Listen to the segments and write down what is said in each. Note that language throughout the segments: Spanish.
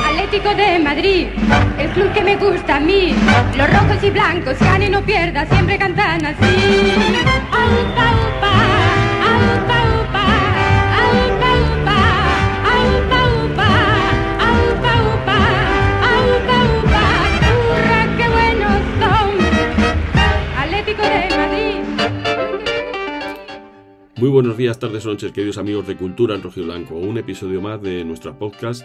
Atlético de Madrid, el club que me gusta a mí. Los rojos y blancos, gane no pierda, siempre cantan así. Aupa, upa, aupa, upa, aupa, upa, aupa, upa, aupa, upa, aupa, upa. ¡Hurra, qué buenos son! Atlético de Madrid. Muy buenos días, tardes o noches, queridos amigos de Cultura en Rojiblanco. Un episodio más de nuestra podcast,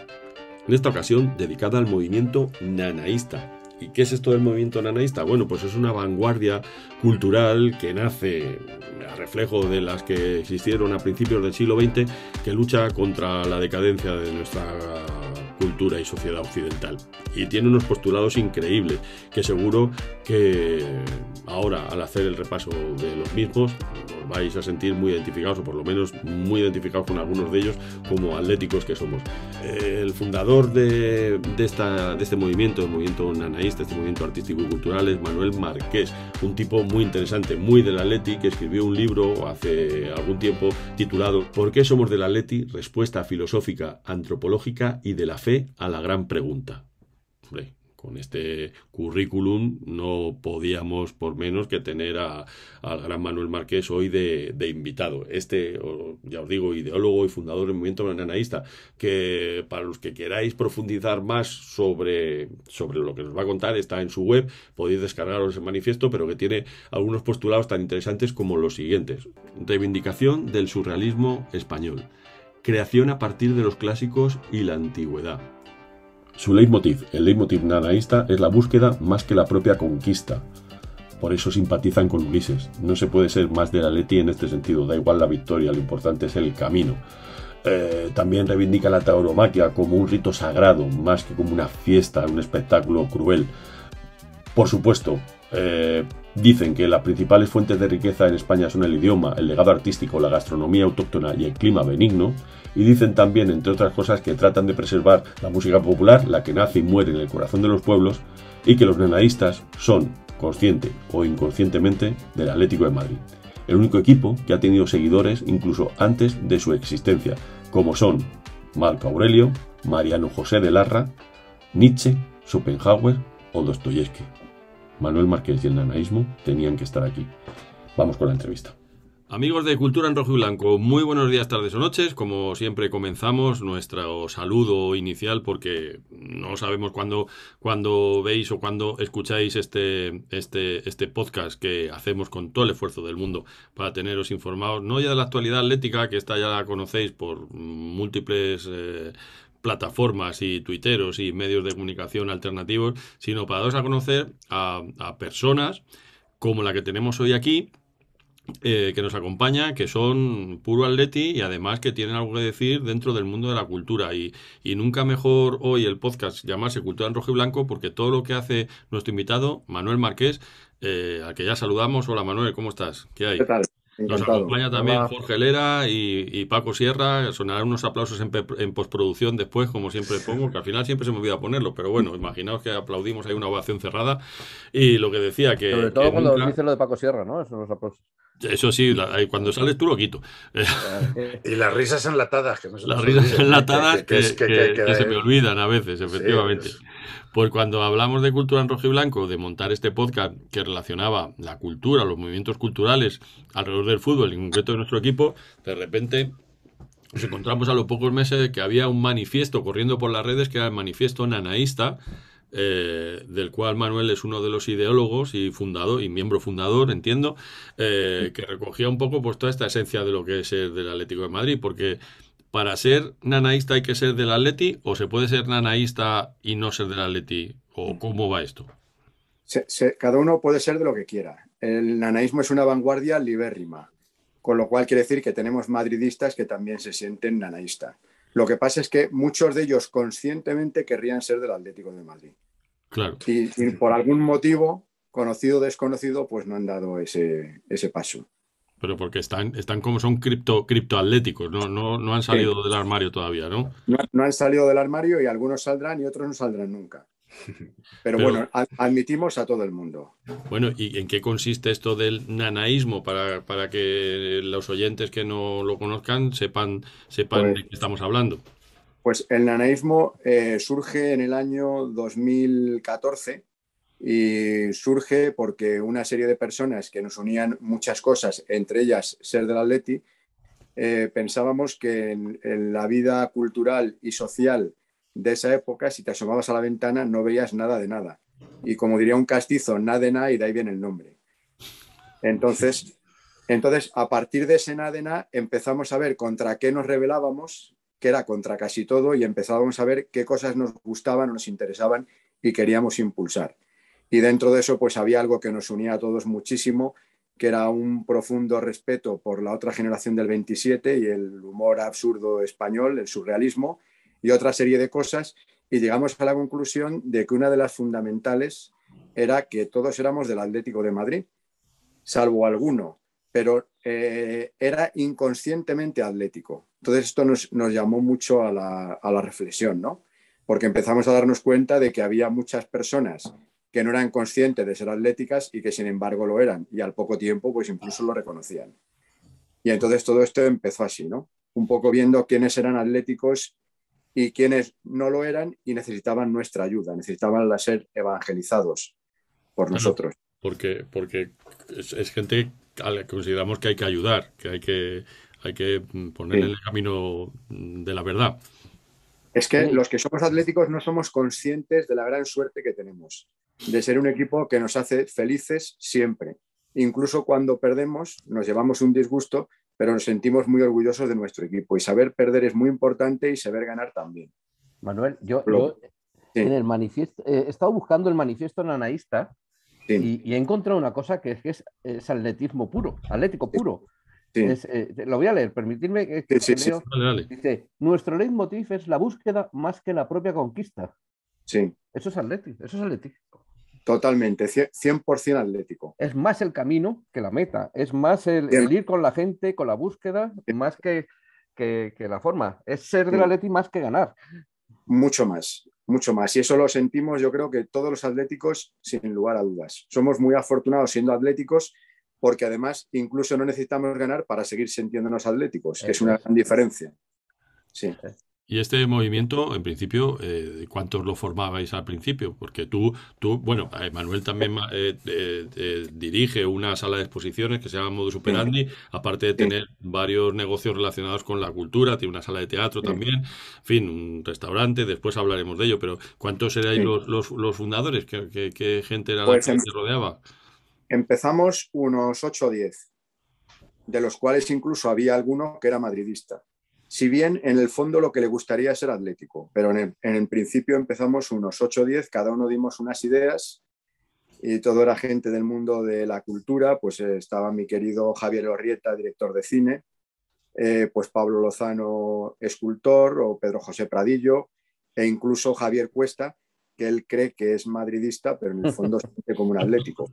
en esta ocasión dedicada al movimiento nanaísta. ¿Y qué es esto del movimiento nanaísta? Bueno, pues es una vanguardia cultural que nace a reflejo de las que existieron a principios del siglo XX, que lucha contra la decadencia de nuestra cultura y sociedad occidental. Y tiene unos postulados increíbles, que seguro que ahora, al hacer el repaso de los mismos, os vais a sentir muy identificados, o por lo menos muy identificados con algunos de ellos, como atléticos que somos. El fundador de este movimiento, el movimiento nanaísta, este movimiento artístico y cultural, es Manuel Marqués, un tipo muy interesante, muy del Atleti, que escribió un libro hace algún tiempo titulado ¿Por qué somos del Atleti? Respuesta filosófica, antropológica y de la fe a la gran pregunta. Hombre, con este currículum no podíamos por menos que tener al gran Manuel Marqués hoy de invitado. Ya os digo, ideólogo y fundador del movimiento nanaísta, que para los que queráis profundizar más sobre lo que nos va a contar, está en su web, podéis descargaros el manifiesto, pero que tiene algunos postulados tan interesantes como los siguientes. Reivindicación del surrealismo español. Creación a partir de los clásicos y la antigüedad. Su leitmotiv, el leitmotiv nanaísta, es la búsqueda más que la propia conquista. Por eso simpatizan con Ulises. No se puede ser más del Atleti en este sentido. Da igual la victoria, lo importante es el camino. También reivindica la tauromaquia como un rito sagrado, más que como una fiesta, un espectáculo cruel. Por supuesto, dicen que las principales fuentes de riqueza en España son el idioma, el legado artístico, la gastronomía autóctona y el clima benigno. Y dicen también, entre otras cosas, que tratan de preservar la música popular, la que nace y muere en el corazón de los pueblos, y que los nanaístas son, consciente o inconscientemente, del Atlético de Madrid. El único equipo que ha tenido seguidores incluso antes de su existencia, como son Marco Aurelio, Mariano José de Larra, Nietzsche, Schopenhauer o Dostoyevski. Manuel Marqués y el nanaísmo tenían que estar aquí. Vamos con la entrevista. Amigos de Cultura en Rojo y Blanco, muy buenos días, tardes o noches. Como siempre comenzamos nuestro saludo inicial, porque no sabemos cuándo veis o cuándo escucháis este podcast que hacemos con todo el esfuerzo del mundo para teneros informados, no ya de la actualidad atlética, que esta ya la conocéis por múltiples plataformas y tuiteros y medios de comunicación alternativos, sino para daros a conocer a personas como la que tenemos hoy aquí, que nos acompaña, que son puro atleti y además que tienen algo que decir dentro del mundo de la cultura, y nunca mejor hoy el podcast llamarse Cultura en Rojo y Blanco, porque todo lo que hace nuestro invitado, Manuel Marqués, al que ya saludamos. Hola Manuel, ¿cómo estás? ¿Qué hay? ¿Qué tal? Nos Encantado. acompaña también Hola. Jorge Lera y Paco Sierra. Sonarán unos aplausos en postproducción después, como siempre pongo, que al final siempre se me olvida ponerlo, pero bueno, imaginaos que aplaudimos, hay una ovación cerrada. Y lo que decía que... Sobre todo que cuando nunca... dice lo de Paco Sierra, ¿no? Eso nos aplausos. Eso sí, cuando sales tú lo quito. Y las risas enlatadas, que no se Las nos risas olviden, enlatadas que que se me olvidan a veces, efectivamente. Sí, Pues cuando hablamos de Cultura en Rojo y Blanco, de montar este podcast que relacionaba la cultura, los movimientos culturales alrededor del fútbol, en concreto de nuestro equipo, de repente nos encontramos a los pocos meses que había un manifiesto corriendo por las redes, que era el manifiesto nanaísta, del cual Manuel es uno de los ideólogos y miembro fundador, entiendo, que recogía un poco pues toda esta esencia de lo que es ser del Atlético de Madrid, porque para ser nanaísta hay que ser del Atleti, o se puede ser nanaísta y no ser del Atleti, o cómo va esto. Cada uno puede ser de lo que quiera. El nanaísmo es una vanguardia libérrima, con lo cual quiere decir que tenemos madridistas que también se sienten nanaístas. Lo que pasa es que muchos de ellos conscientemente querrían ser del Atlético de Madrid. Claro. Y por algún motivo, conocido o desconocido, pues no han dado ese paso. Pero porque están como son criptoatléticos, no han salido del armario todavía, ¿no? No han salido del armario, y algunos saldrán y otros no saldrán nunca. Pero bueno, admitimos a todo el mundo. Bueno, ¿y en qué consiste esto del nanaísmo para que los oyentes que no lo conozcan sepan Pues, de qué estamos hablando? pues el nanaísmo surge en el año 2014 y surge porque una serie de personas que nos unían muchas cosas, entre ellas ser del Atleti, pensábamos que en la vida cultural y social de esa época, si te asomabas a la ventana, no veías nada de nada. Y como diría un castizo, nada de nada, y de ahí viene el nombre. Entonces, a partir de ese nada de nada, empezamos a ver contra qué nos rebelábamos, que era contra casi todo, y empezábamos a ver qué cosas nos gustaban o nos interesaban y queríamos impulsar. Y dentro de eso, pues había algo que nos unía a todos muchísimo, que era un profundo respeto por la otra generación del 27 y el humor absurdo español, el surrealismo y otra serie de cosas. Y llegamos a la conclusión de que una de las fundamentales era que todos éramos del Atlético de Madrid, salvo alguno, pero era inconscientemente atlético. Entonces esto nos llamó mucho a la reflexión, ¿no? Porque empezamos a darnos cuenta de que había muchas personas que no eran conscientes de ser atléticas y que sin embargo lo eran, y al poco tiempo pues incluso lo reconocían. Y entonces todo esto empezó así, ¿no? Un poco viendo quiénes eran atléticos y quiénes no lo eran y necesitaban nuestra ayuda, necesitaban ser evangelizados por nosotros. Porque es gente a la que consideramos que hay que ayudar, que hay que poner en el camino de la verdad. Es que los que somos atléticos no somos conscientes de la gran suerte que tenemos, de ser un equipo que nos hace felices siempre. Incluso cuando perdemos, nos llevamos un disgusto, pero nos sentimos muy orgullosos de nuestro equipo. Y saber perder es muy importante y saber ganar también. Manuel, yo en el manifiesto, he estado buscando el manifiesto nanaísta y he encontrado una cosa que es atletismo puro, atlético puro. Sí. Lo voy a leer, permitidme que leo. Dale. Dice, nuestro leitmotiv es la búsqueda más que la propia conquista. Sí. Eso es atlético, Totalmente, 100% atlético. Es más el camino que la meta, es más el ir con la gente, con la búsqueda, más que la forma. Es ser del Atleti más que ganar. Mucho más. Y eso lo sentimos, yo creo que todos los atléticos, sin lugar a dudas. Somos muy afortunados siendo atléticos, porque además incluso no necesitamos ganar para seguir sintiéndonos atléticos, que es una gran diferencia. Sí. Y este movimiento, en principio, ¿cuántos lo formabais al principio? Porque tú bueno, Manuel también dirige una sala de exposiciones que se llama Modus Operandi, aparte de tener varios negocios relacionados con la cultura, tiene una sala de teatro también, en fin, un restaurante, después hablaremos de ello, pero ¿cuántos erais los fundadores? ¿Qué gente era pues la que te rodeaba? Empezamos unos 8 o 10, de los cuales incluso había alguno que era madridista. Si bien en el fondo lo que le gustaría es ser atlético, pero en el principio empezamos unos 8 o 10, cada uno dimos unas ideas y todo era gente del mundo de la cultura, pues estaba mi querido Javier Orrieta, director de cine, pues Pablo Lozano, escultor, o Pedro José Pradillo, e incluso Javier Cuesta, que él cree que es madridista, pero en el fondo se siente como un atlético.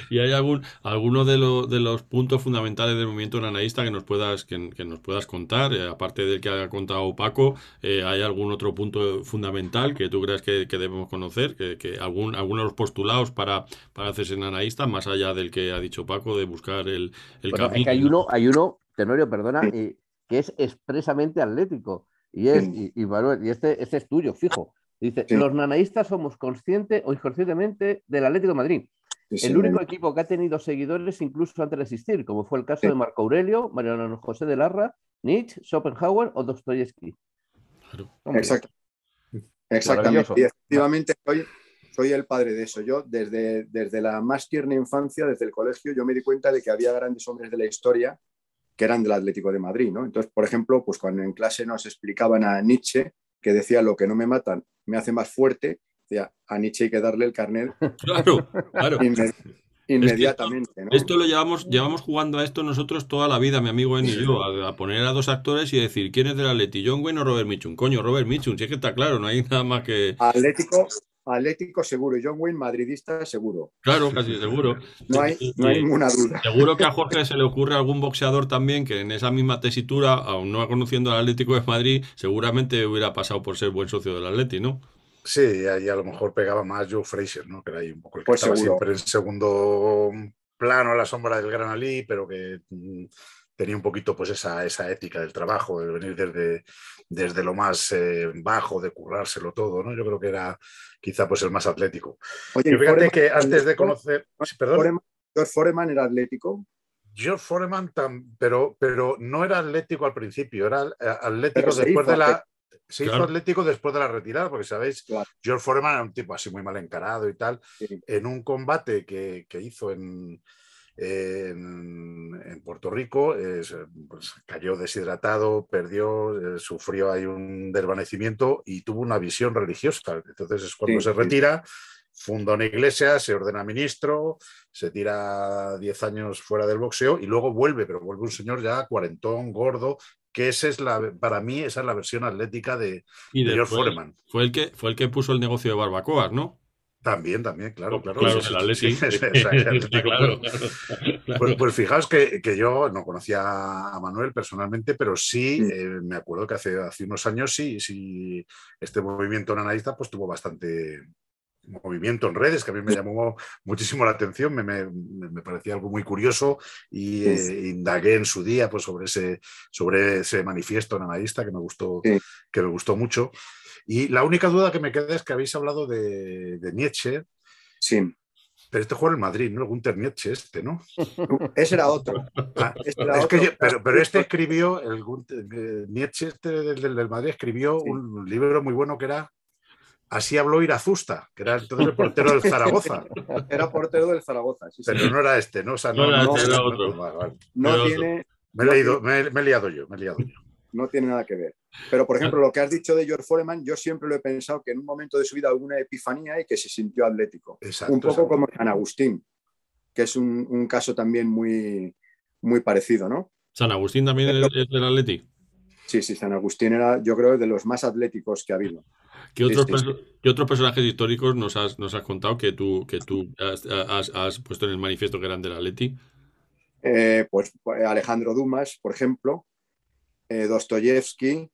¿Y hay alguno de los puntos fundamentales del movimiento nanaísta que nos puedas contar? Aparte del que ha contado Paco, ¿hay algún otro punto fundamental que tú creas que debemos conocer? Que alguno de los postulados para hacerse nanaísta, más allá del que ha dicho Paco, de buscar el camino. Es que hay uno, Tenorio, perdona, que es expresamente atlético. Y Manuel, este es tuyo, fijo. Dice, los nanaístas somos conscientes o inconscientemente del Atlético de Madrid. El único equipo que ha tenido seguidores incluso antes de existir, como fue el caso de Marco Aurelio, Mariano José de Larra, Nietzsche, Schopenhauer o Dostoyevsky. Claro. Exactamente. Y efectivamente soy el padre de eso. Yo desde la más tierna infancia, desde el colegio, yo me di cuenta de que había grandes hombres de la historia que eran del Atlético de Madrid, ¿no? Entonces, por ejemplo, pues cuando en clase nos explicaban a Nietzsche, que decía lo que no me matan me hace más fuerte, decía, a Nietzsche hay que darle el carnet. Claro. Inmediatamente, ¿no? Esto lo llevamos jugando a esto nosotros toda la vida, mi amigo y yo, a poner a dos actores y decir, ¿quién es del Atleti? ¿John Wayne o Robert Mitchum? Coño, Robert Mitchum, si es que está claro, no hay nada más que... Atlético seguro, y John Wayne madridista seguro. Claro, casi seguro. No hay ninguna duda. Seguro que a Jorge se le ocurre algún boxeador también que en esa misma tesitura, aún no conociendo al Atlético de Madrid, seguramente hubiera pasado por ser buen socio del Atleti, ¿no? Sí, ahí a lo mejor pegaba más Joe Frazier, ¿no? Que era ahí un poco el que Pues estaba seguro. siempre en segundo plano a la sombra del Gran Ali, pero que tenía un poquito pues esa ética del trabajo, de venir desde lo más bajo, de currárselo todo, ¿no? Yo creo que era quizá pues el más atlético. Oye, Yo ¿y fíjate Foreman que era antes de atlético? conocer... Sí, perdón. George Foreman era atlético, George Foreman, pero no era atlético al principio, era pero atlético se después hizo de atlético. la... Se hizo Claro. atlético después de la retirada, porque sabéis, Claro, George Foreman era un tipo así muy mal encarado y tal. sí. En un combate que hizo en Puerto Rico, pues cayó deshidratado, perdió, sufrió ahí un desvanecimiento y tuvo una visión religiosa. Entonces es cuando Sí, se sí. retira, funda una iglesia, se ordena ministro, se tira 10 años fuera del boxeo y luego vuelve, pero vuelve un señor ya cuarentón, gordo, que para mí esa es la versión atlética Y de George después Foreman. fue el que puso el negocio de barbacoas, ¿no? También, Oh, claro, pues claro, sí, claro, el sí, sí, sí, Atleti. el Está Atlético, claro, bueno. claro, Pues, claro. pues fijaos que yo no conocía a Manuel personalmente, pero sí Mm. me acuerdo que hace unos años sí este movimiento nanaísta pues tuvo bastante movimiento en redes, que a mí me llamó muchísimo la atención, me parecía algo muy curioso y Sí, indagué en su día pues, sobre ese manifiesto nanaísta sí, que me gustó mucho. Y la única duda que me queda es que habéis hablado de Nietzsche, sí. pero este juega en Madrid, ¿no? El Gunter Nietzsche ¿no? Ese era otro. Ah, Ese era es que otro. pero este escribió, Nietzsche del Madrid escribió Sí. un libro muy bueno que era Así habló Irazusta, que era entonces el portero del Zaragoza, Era portero del Zaragoza, sí, pero señor. no era este, ¿no? O sea, No era No, este, era no, otro. vale, vale. no Era otro. tiene, Me he no tiene, leído, me he liado yo, me he liado yo. no tiene nada que ver. Pero, por ejemplo, lo que has dicho de George Foreman, yo siempre lo he pensado que en un momento de su vida hubo una epifanía y que se sintió atlético. Un Exacto, poco exacto. como San Agustín, que es un caso también muy, muy parecido, ¿no? San Agustín también es del Atleti. Sí, sí, San Agustín era, yo creo, de los más atléticos que ha habido. Sí, sí, sí. ¿Qué otros personajes históricos nos has contado que tú has puesto en el manifiesto que eran del Atleti? Pues Alejandro Dumas, por ejemplo, Dostoyevsky,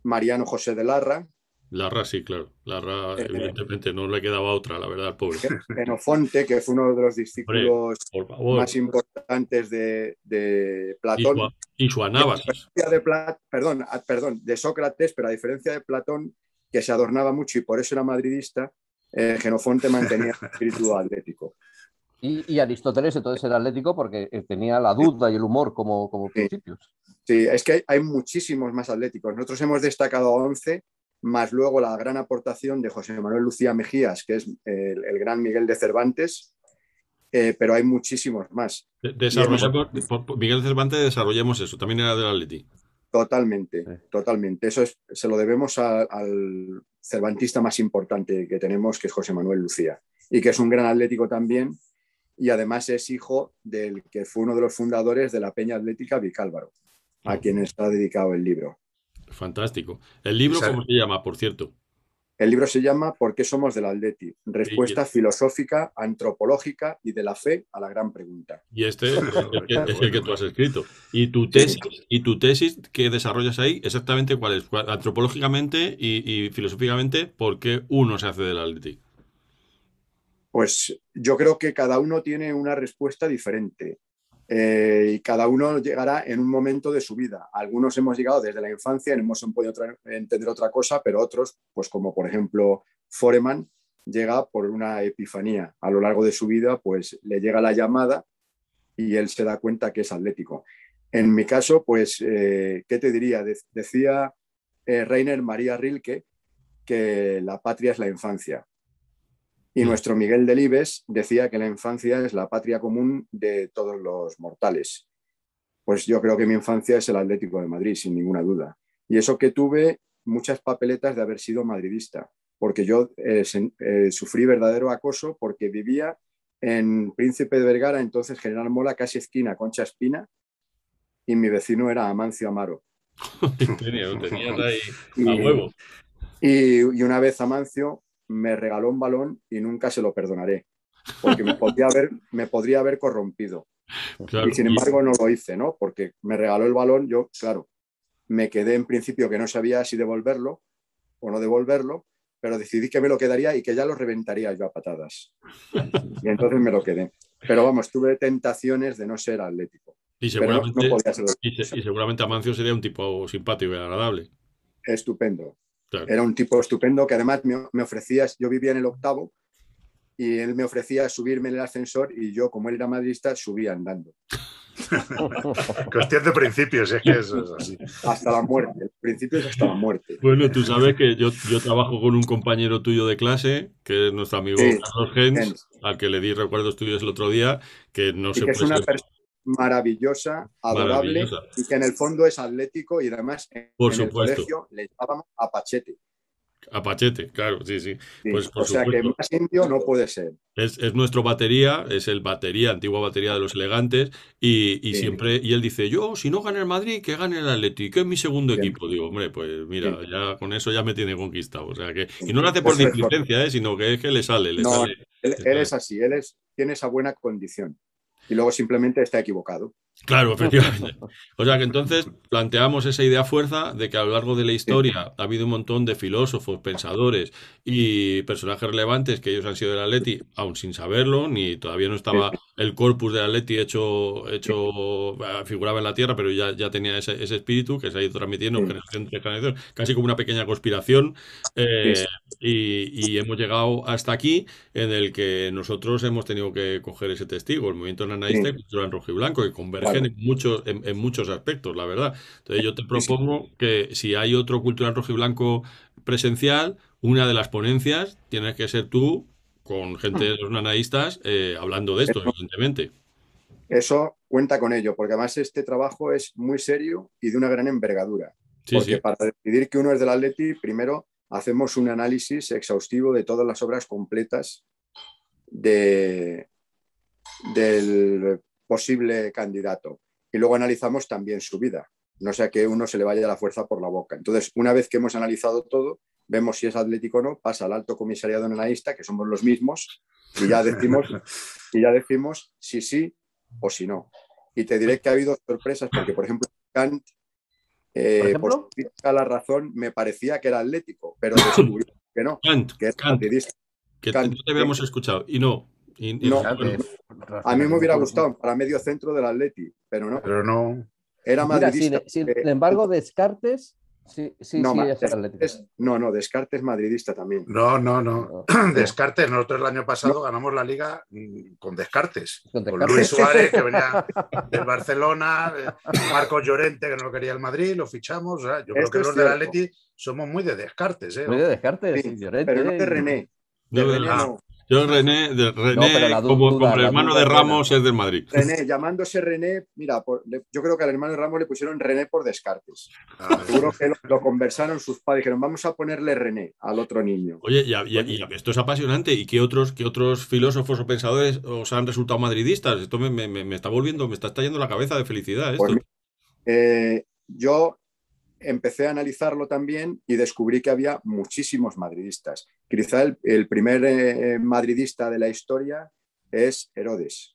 Mariano José de Larra, Larra, sí, claro. Larra, eh, evidentemente, no le quedaba otra, la verdad, al pobre. Xenofonte, que fue uno de los Hombre, discípulos por favor. más importantes de Platón. Y su Y a anábasis. diferencia de perdón, de Sócrates, pero a diferencia de Platón, que se adornaba mucho y por eso era madridista, Xenofonte mantenía el espíritu atlético. Y Aristóteles entonces era atlético porque tenía la duda y el humor como Sí, principios. sí, es que hay muchísimos más atléticos. Nosotros hemos destacado a 11, más luego la gran aportación de José Manuel Lucía Mejías, que es el gran Miguel de Cervantes, pero hay muchísimos más. Y hemos Miguel Cervantes, desarrollemos eso. También era del Atleti. totalmente, totalmente. Se lo debemos al cervantista más importante que tenemos, que es José Manuel Lucía, y que es un gran atlético también, y además es hijo del que fue uno de los fundadores de la Peña Atlética Vicálvaro, a Oh, quien está dedicado el libro. fantástico. ¿El libro Esa- cómo se llama, por cierto? El libro se llama ¿Por qué somos del Atleti? Respuesta filosófica, antropológica y de la fe a la gran pregunta. Y este es el que tú has escrito. Sí, ¿Y tu tesis que desarrollas ahí, exactamente cuál es? Antropológicamente y filosóficamente, ¿por qué uno se hace del Atleti? pues yo creo que cada uno tiene una respuesta diferente y cada uno llegará en un momento de su vida. Algunos hemos llegado desde la infancia y hemos podido entender otra cosa, pero otros, pues como por ejemplo Foreman, llega por una epifanía. A lo largo de su vida, pues le llega la llamada y él se da cuenta que es atlético. En mi caso, pues, ¿qué te diría? Decía Rainer María Rilke que la patria es la infancia. Y nuestro Miguel Delibes decía que la infancia es la patria común de todos los mortales. Pues yo creo que mi infancia es el Atlético de Madrid, sin ninguna duda. Y eso que tuve muchas papeletas de haber sido madridista, porque yo sufrí verdadero acoso porque vivía en Príncipe de Vergara, entonces General Mola, casi esquina Concha Espina, y mi vecino era Amancio Amaro. Tenías ahí a Y, huevo. y una vez Amancio me regaló un balón y nunca se lo perdonaré, porque me podría haber corrompido. Claro. Y sin embargo no lo hice, ¿no? Porque me regaló el balón, yo, claro, me quedé en principio que no sabía si devolverlo o no devolverlo, pero decidí que me lo quedaría y que ya lo reventaría yo a patadas. Y entonces me lo quedé. Pero vamos, tuve tentaciones de no ser atlético. Y Pero no seguramente, podía ser y seguramente Amancio sería un tipo simpático y agradable. estupendo. Claro. Era un tipo estupendo que además me ofrecía, yo vivía en el 8º, y él me ofrecía subirme en el ascensor y yo, como él era madridista, subía andando. Cuestión de principios, es que eso es así. Hasta la muerte. El principio es hasta la muerte. Bueno, tú sabes que yo trabajo con un compañero tuyo de clase, que es nuestro amigo Sí, Carlos Gens, al que le di recuerdos tuyos el otro día, que no y se que es puede una ser persona maravillosa, adorable, maravillosa. y que en el fondo es atlético, y además Por en el supuesto. colegio le llamábamos a Pachete. A Pachete, claro, sí, sí. Sí. Pues por O sea que supuesto. más indio no puede ser. Es nuestro batería, es el batería, antigua batería de los Elegantes, y Sí, siempre, y él dice, yo, si no gana el Madrid, que gane el Atleti, que es mi segundo bien, equipo. Digo, hombre, pues mira, sí, ya con eso ya me tiene conquistado. O sea que, y sí. no lo hace por Eso es correcto. displicencia, sino que es que le sale, le No, sale. él le sale. es así, tiene esa buena condición. Y luego simplemente está equivocado. Claro, efectivamente. O sea que entonces planteamos esa idea fuerza de que a lo largo de la Sí, historia ha habido un montón de filósofos, pensadores y personajes relevantes que ellos han sido del Atleti, aún sin saberlo, ni todavía no sí, estaba el corpus del Atleti figuraba en la tierra, pero ya tenía ese espíritu que se ha ido transmitiendo sí, generación tras generación, casi como una pequeña conspiración. sí, eh, sí, y hemos llegado hasta aquí, en el que nosotros hemos tenido que coger ese testigo, el movimiento nanaísta y sí, cultura en rojo y blanco, que convergen claro. en muchos aspectos, la verdad. Entonces yo te Sí, sí. propongo que si hay otro cultura en rojo y blanco presencial, una de las ponencias tienes que ser tú, con gente de los nanaístas, hablando de esto, Eso, evidentemente. eso cuenta con ello, porque además este trabajo es muy serio y de una gran envergadura. Sí, Porque sí. para decidir que uno es del Atleti, primero hacemos un análisis exhaustivo de todas las obras completas de, del posible candidato. Y luego analizamos también su vida, no sea que uno se le vaya la fuerza por la boca. Entonces, una vez que hemos analizado todo, vemos si es atlético o no, pasa al Alto Comisariado Nanaísta, que somos los mismos, y ya decimos si sí o si no. Y te diré que ha habido sorpresas, porque, por ejemplo, Kant, ¿Por por ejemplo? la razón, me parecía que era atlético, pero descubrí que no, que es Kant, madridista. que Kant, no te habíamos escuchado. Y no. no, Bueno, a mí me hubiera gustado para medio centro del Atleti, pero no. Pero no. Era Mira, madridista. sin embargo, Descartes, sí No, es atlético. Descartes madridista también. No. No, Descartes. Nosotros el año pasado No. ganamos la liga con Descartes. con Con Descartes. Luis Suárez, que venía del Barcelona, Marcos Llorente, que no lo quería el Madrid, lo fichamos. O sea, yo creo Esto que es los del cierto. Atleti somos muy de Descartes. Muy de Ojo. Descartes, Sí, y Llorente. pero no de René. De no, René no. yo René, No, pero la como el la hermano duda de es buena. Ramos es del Madrid. René, llamándose René, mira, yo creo que al hermano de Ramos le pusieron René por Descartes. Seguro que lo conversaron sus padres, dijeron, vamos a ponerle René al otro niño. Oye, esto es apasionante. ¿Y qué otros filósofos o pensadores os han resultado madridistas? Esto me está volviendo, me está estallando la cabeza de felicidad esto. Pues, yo empecé a analizarlo también y descubrí que había muchísimos madridistas. Quizá el primer madridista de la historia es Herodes.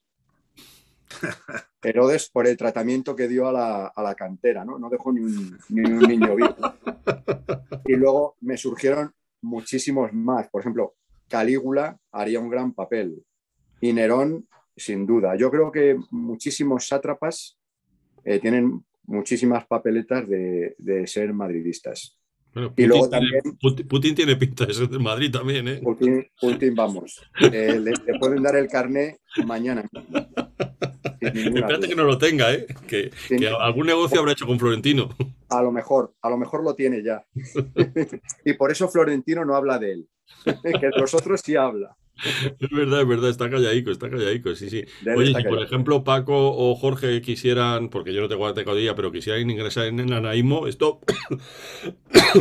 Herodes por el tratamiento que dio a la cantera, ¿no? No dejó ni un niño vivo. Y luego me surgieron muchísimos más. Por ejemplo, Calígula haría un gran papel. Y Nerón, sin duda. Yo creo que muchísimos sátrapas tienen muchísimas papeletas de ser madridistas. Bueno, Y luego también Putin tiene pinta de ser del Madrid también, ¿eh? Putin vamos. Le pueden dar el carné mañana. Espérate que no lo tenga, ¿eh? Que algún negocio habrá hecho con Florentino. A lo mejor lo tiene ya. Y por eso Florentino no habla de él. Que los otros sí habla. Es verdad, está calladico, sí, sí. De él Oye, está si por callado. ejemplo Paco o Jorge quisieran, porque yo no tengo tecnología, pero quisieran ingresar en el nanaísmo, esto,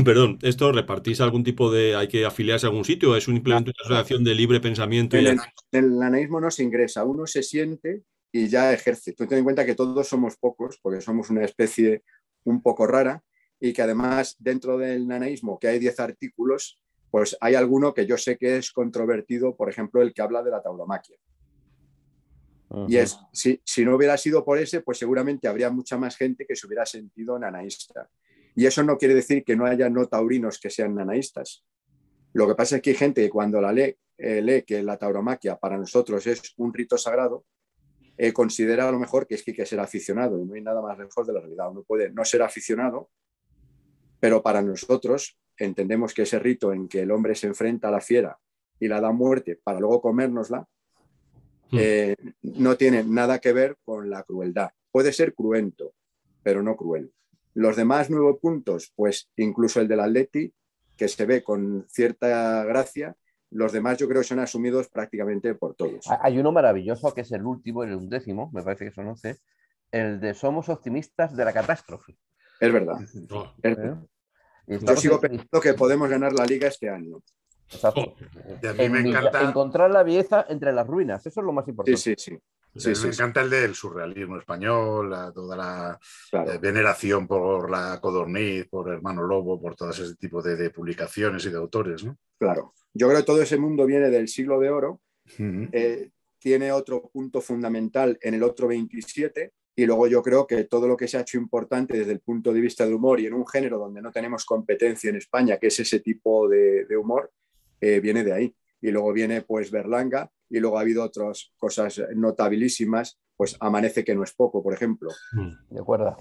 perdón, esto repartís algún tipo de, hay que afiliarse a algún sitio, es simplemente una asociación de libre pensamiento y En el nanaísmo no se ingresa, uno se siente y ya ejerce. Tú ten en cuenta que todos somos pocos, porque somos una especie un poco rara, y que además dentro del nanaísmo, que hay 10 artículos, pues hay alguno que yo sé que es controvertido, por ejemplo, el que habla de la tauromaquia. Y si no hubiera sido por ese, pues seguramente habría mucha más gente que se hubiera sentido nanaísta. Y eso no quiere decir que no haya no taurinos que sean nanaístas. Lo que pasa es que hay gente que cuando la lee que la tauromaquia para nosotros es un rito sagrado, considera a lo mejor que es que hay que ser aficionado, y no hay nada más lejos de la realidad. Uno puede no ser aficionado, pero para nosotros entendemos que ese rito en que el hombre se enfrenta a la fiera y la da muerte para luego comérnosla, no tiene nada que ver con la crueldad. Puede ser cruento, pero no cruel. Los demás 9 puntos, pues incluso el del Atleti, que se ve con cierta gracia, los demás yo creo que son asumidos prácticamente por todos. Hay uno maravilloso que es el último, el 11º, me parece que son 11, el de somos optimistas de la catástrofe. Es verdad. Oh. Es verdad. Yo sigo pensando que podemos ganar la Liga este año. Exacto. Y a mí me encanta Encontrar la belleza entre las ruinas, eso es lo más importante. Sí. Me encanta el del surrealismo español, toda la Claro. veneración por la Codorniz, por Hermano Lobo, por todo ese tipo de publicaciones y de autores, ¿no? Claro. Yo creo que todo ese mundo viene del siglo de oro. Uh-huh. Tiene otro punto fundamental en el otro 27, y luego yo creo que todo lo que se ha hecho importante desde el punto de vista de humor y en un género donde no tenemos competencia en España, que es ese tipo de humor, viene de ahí. Y luego viene pues Berlanga, y luego ha habido otras cosas notabilísimas, pues Amanece que no es poco, por ejemplo. De acuerdo.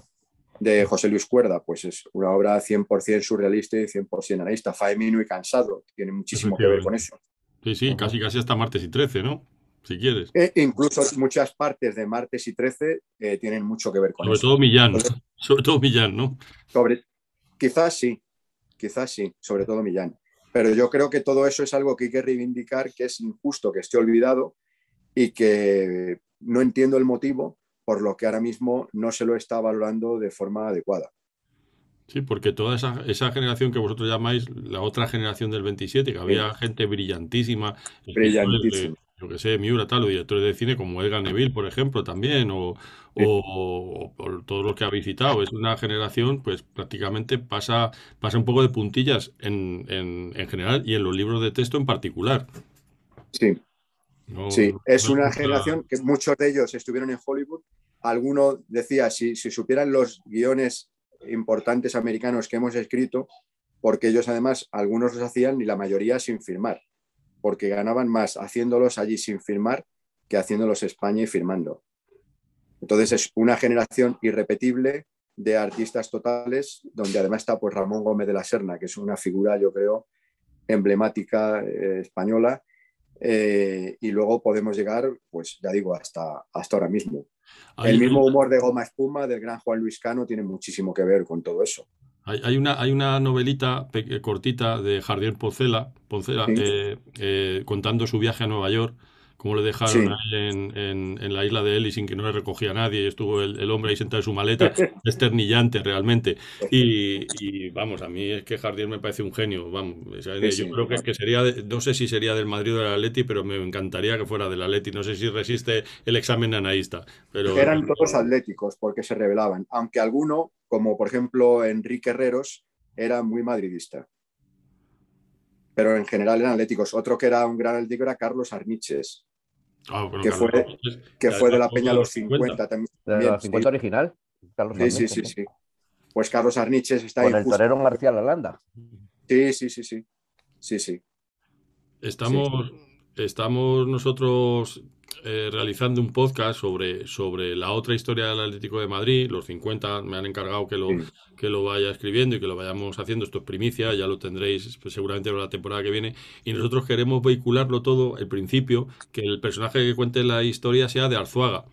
De José Luis Cuerda, pues es una obra 100% surrealista y 100% analista. Faemino y cansado, tiene muchísimo que ver con eso. Sí, casi hasta martes y 13, ¿no? Si quieres. Incluso muchas partes de Martes y 13 tienen mucho que ver con Sobre eso. Sobre todo Millán, ¿no? Quizás sí, sobre todo Millán. Pero yo creo que todo eso es algo que hay que reivindicar, que es injusto que esté olvidado y que no entiendo el motivo por lo que ahora mismo no se lo está valorando de forma adecuada. Sí, porque toda esa generación que vosotros llamáis la otra generación del 27, que había gente brillantísima, Brillantísimo. Yo que sé, Miura, tal, o directores de cine como Edgar Neville, por ejemplo, también, o todos los que habéis citado. Es una generación, pues prácticamente pasa un poco de puntillas en general y en los libros de texto en particular. Sí. Sí, es una gusta... generación que muchos de ellos estuvieron en Hollywood. Alguno decía, si supieran los guiones importantes americanos que hemos escrito, porque ellos además, algunos los hacían y la mayoría sin firmar, porque ganaban más haciéndolos allí sin firmar que haciéndolos en España y firmando. Entonces es una generación irrepetible de artistas totales, donde además está pues Ramón Gómez de la Serna, que es una figura, yo creo, emblemática española. Y luego podemos llegar, pues ya digo, hasta ahora mismo. El mismo humor de Goma Espuma del gran Juan Luis Cano tiene muchísimo que ver con todo eso. Hay una novelita cortita de Jardiel Poncela ¿sí? Contando su viaje a Nueva York, cómo le dejaron ahí en la isla de Ellis sin que no le recogía a nadie, y estuvo el hombre ahí sentado en su maleta, desternillante realmente. Y vamos, a mí es que Jardiel me parece un genio, vamos. O sea, yo creo que sería, no sé si sería del Madrid o del Atleti, pero me encantaría que fuera del Atleti. No sé si resiste el examen nanaísta. Pero eran todos atléticos porque se rebelaban, aunque alguno, como por ejemplo Enrique Herreros, era muy madridista. Pero en general eran atléticos. Otro que era un gran atlético era Carlos Arniches, que fue de la Peña los 50 también. ¿De los 50 original? Carlos Arniches, sí. Pues Carlos Arniches está ahí. Con el torero García Lalanda. Sí. Estamos nosotros realizando un podcast sobre la otra historia del Atlético de Madrid. Los 50 me han encargado que lo vaya escribiendo y que lo vayamos haciendo. Esto es primicia, ya lo tendréis pues, seguramente para la temporada que viene. Y nosotros queremos vehicularlo todo, el principio, que el personaje que cuente la historia sea de Arzuaga,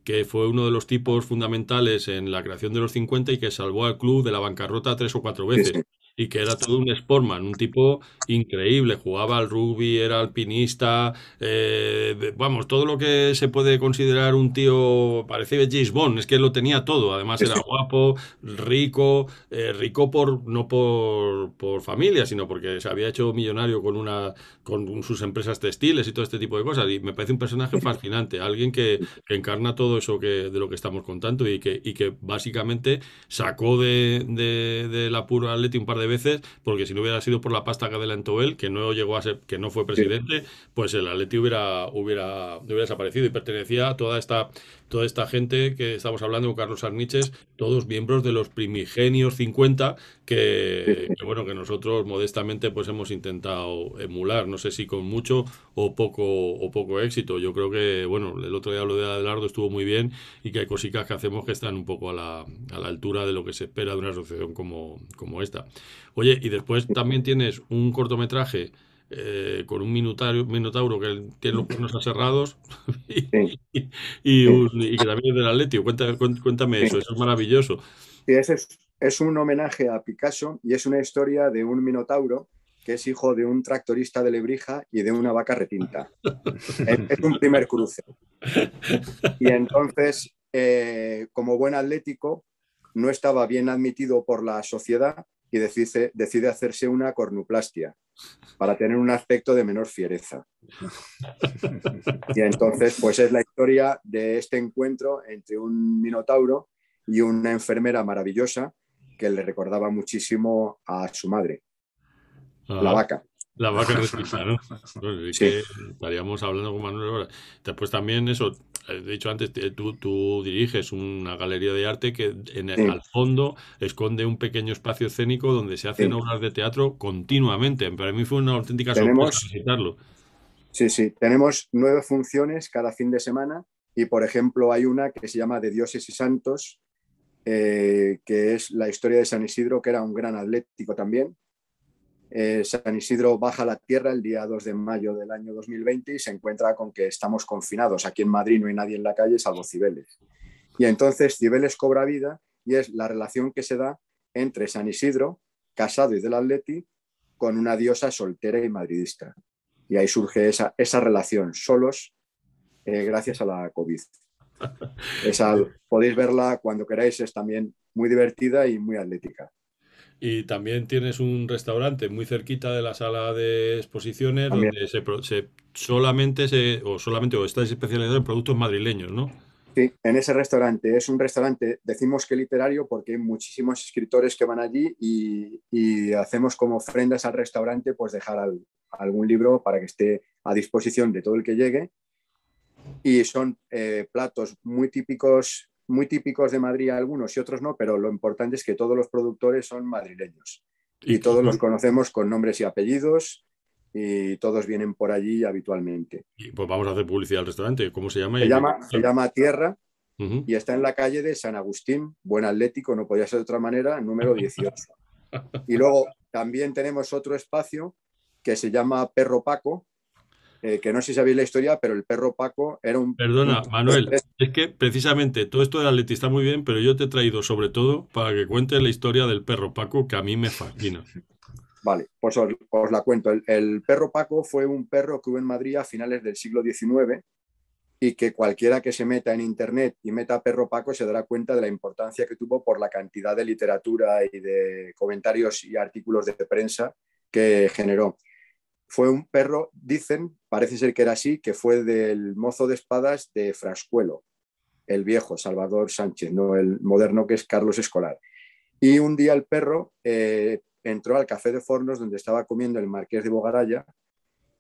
que fue uno de los tipos fundamentales en la creación de los 50 y que salvó al club de la bancarrota 3 o 4 veces. Sí. Y que era todo un sportman, un tipo increíble, jugaba al rugby, era alpinista, vamos, todo lo que se puede considerar un tío, parecía James Bond, es que lo tenía todo, además era guapo, rico no por familia, sino porque se había hecho millonario con sus empresas textiles y todo este tipo de cosas, y me parece un personaje fascinante, alguien que encarna todo eso de lo que estamos contando y que básicamente sacó del apuro al Atleti un par de veces, porque si no hubiera sido por la pasta que adelantó él, que no llegó a ser, que no fue presidente, pues el Atleti hubiera desaparecido y pertenecía a toda esta toda esta gente que estamos hablando con Carlos Arniches, todos miembros de los primigenios 50 Sí, bueno, que nosotros modestamente pues hemos intentado emular, no sé si con mucho o poco éxito. Yo creo que, bueno, el otro día lo de Adelardo estuvo muy bien y que hay cositas que hacemos que están un poco a la altura de lo que se espera de una asociación como esta. Oye, y después también tienes un cortometraje con un minotauro que tiene los cuernos aserrados y, sí, sí, y que también es del Atlético. Cuéntame sí. eso es maravilloso. Sí, es un homenaje a Picasso y es una historia de un minotauro que es hijo de un tractorista de Lebrija y de una vaca retinta. Es un primer cruce. Y entonces, como buen atlético, no estaba bien admitido por la sociedad y decide hacerse una cornuplastia para tener un aspecto de menor fiereza. Y entonces, pues es la historia de este encuentro entre un minotauro y una enfermera maravillosa que le recordaba muchísimo a su madre, la Ajá. vaca. La vaca recita, ¿no? Pues sí Sí, que estaríamos hablando con Manuel ahora. Después también eso, he dicho antes, tú diriges una galería de arte que sí, al fondo esconde un pequeño espacio escénico donde se hacen sí. obras de teatro continuamente. Para mí fue una auténtica sorpresa Tenemos, visitarlo. sí, tenemos 9 funciones cada fin de semana y, por ejemplo, hay una que se llama De Dioses y Santos, que es la historia de San Isidro, que era un gran atlético también. San Isidro baja a la tierra el día 2 de mayo del año 2020 y se encuentra con que estamos confinados. Aquí en Madrid no hay nadie en la calle salvo Cibeles. Y entonces Cibeles cobra vida y es la relación que se da entre San Isidro, casado y del Atleti, con una diosa soltera y madridista. Y ahí surge esa relación, solos, gracias a la COVID. Podéis verla cuando queráis, es también muy divertida y muy atlética. Y también tienes un restaurante muy cerquita de la sala de exposiciones También. donde solamente o estáis especializados en productos madrileños, ¿no? Sí, en ese restaurante. Es un restaurante, decimos que literario porque hay muchísimos escritores que van allí y hacemos como ofrendas al restaurante, pues dejar algún libro para que esté a disposición de todo el que llegue. Y son platos muy típicos de Madrid algunos y otros no, pero lo importante es que todos los productores son madrileños Y, y todos los conocemos con nombres y apellidos y todos vienen por allí habitualmente. y, pues vamos a hacer publicidad al restaurante. ¿Cómo se llama? Se llama Tierra Ujú. y está en la calle de San Agustín, Buen Atlético, no podía ser de otra manera, número 18. Y luego también tenemos otro espacio que se llama Perro Paco, que no sé si sabéis la historia, pero el Perro Paco era un Perdona, Manuel, es que precisamente todo esto del Atleti está muy bien, pero yo te he traído sobre todo para que cuentes la historia del perro Paco, que a mí me fascina. Vale, pues os la cuento. El Perro Paco fue un perro que hubo en Madrid a finales del siglo XIX y que cualquiera que se meta en Internet y meta Perro Paco se dará cuenta de la importancia que tuvo por la cantidad de literatura y de comentarios y artículos de prensa que generó. Fue un perro, dicen, parece ser que era así, que fue del mozo de espadas de Frascuelo, el viejo Salvador Sánchez, no el moderno que es Carlos Escolar. Y un día el perro entró al Café de Fornos donde estaba comiendo el marqués de Bogaralla,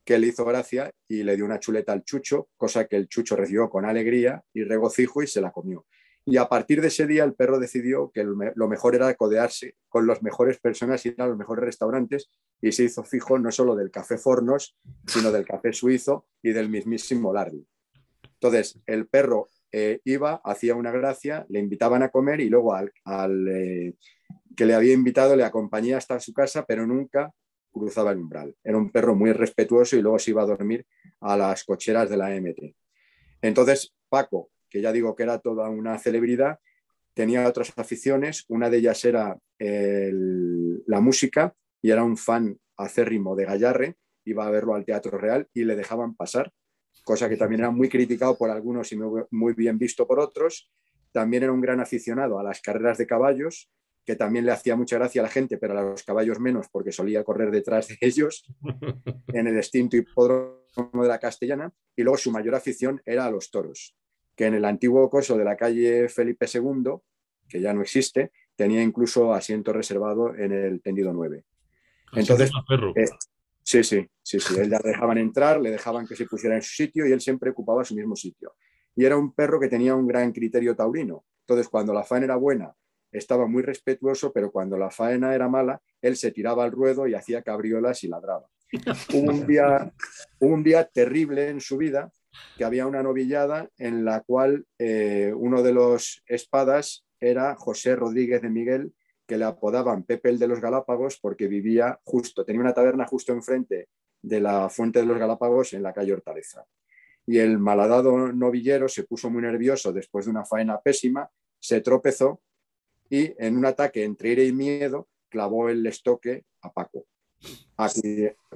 que le hizo gracia y le dio una chuleta al Chucho, cosa que el Chucho recibió con alegría y regocijo y se la comió. Y a partir de ese día el perro decidió que lo mejor era codearse con las mejores personas, ir a los mejores restaurantes y se hizo fijo no solo del Café Fornos, sino del Café Suizo y del mismísimo Lardi. Entonces el perro iba, hacía una gracia, le invitaban a comer y luego al que le había invitado le acompañaba hasta su casa, pero nunca cruzaba el umbral. Era un perro muy respetuoso y luego se iba a dormir a las cocheras de la MT. Entonces, Paco, que ya digo que era toda una celebridad, tenía otras aficiones. Una de ellas era la música y era un fan acérrimo de Gayarre. Iba a verlo al Teatro Real y le dejaban pasar, cosa que también era muy criticado por algunos y muy bien visto por otros. También era un gran aficionado a las carreras de caballos, que también le hacía mucha gracia a la gente, pero a los caballos menos, porque solía correr detrás de ellos en el extinto hipódromo de la Castellana. Y luego su mayor afición era a los toros, que en el antiguo coso de la calle Felipe II, que ya no existe, tenía incluso asiento reservado en el tendido 9. Entonces, sí, él le dejaban entrar, le dejaban que se pusiera en su sitio y él siempre ocupaba su mismo sitio. y era un perro que tenía un gran criterio taurino. Entonces, cuando la faena era buena, estaba muy respetuoso, pero cuando la faena era mala, él se tiraba al ruedo y hacía cabriolas y ladraba. Hubo un día terrible en su vida, que había una novillada en la cual uno de los espadas era José Rodríguez de Miguel, que le apodaban Pepe el de los Galápagos porque tenía una taberna justo enfrente de la Fuente de los Galápagos en la calle Hortaleza. Y el malhadado novillero se puso muy nervioso después de una faena pésima, se tropezó y en un ataque entre ira y miedo clavó el estoque a Paco, a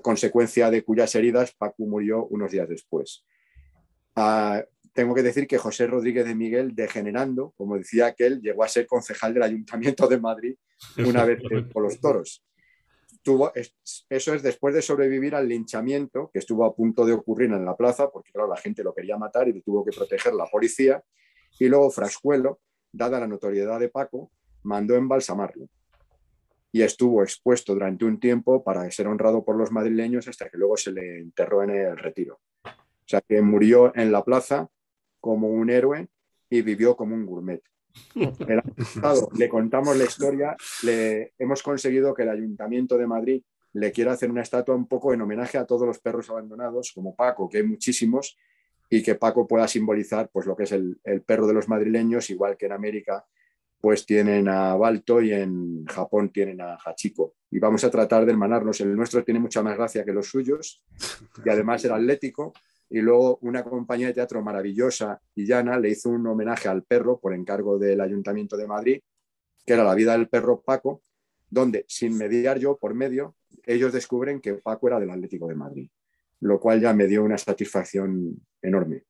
consecuencia de cuyas heridas Paco murió unos días después. Tengo que decir que José Rodríguez de Miguel, degenerando, como decía aquel, llegó a ser concejal del Ayuntamiento de Madrid una vez por los toros. Eso es después de sobrevivir al linchamiento que estuvo a punto de ocurrir en la plaza, porque claro, la gente lo quería matar y lo tuvo que proteger la policía, y luego Frascuelo, dada la notoriedad de Paco, mandó embalsamarlo y estuvo expuesto durante un tiempo para ser honrado por los madrileños hasta que luego se le enterró en el Retiro. O sea que murió en la plaza como un héroe y vivió como un gourmet. Le contamos la historia, hemos conseguido que el Ayuntamiento de Madrid le quiera hacer una estatua un poco en homenaje a todos los perros abandonados, como Paco, que hay muchísimos, y que Paco pueda simbolizar pues, lo que es el perro de los madrileños, igual que en América pues tienen a Balto y en Japón tienen a Hachiko. Y vamos a tratar de hermanarnos. El nuestro tiene mucha más gracia que los suyos y además era atlético. Y luego una compañía de teatro maravillosa y llana le hizo un homenaje al perro por encargo del Ayuntamiento de Madrid, que era La vida del perro Paco, donde sin mediar yo por medio, ellos descubren que Paco era del Atlético de Madrid, lo cual ya me dio una satisfacción enorme.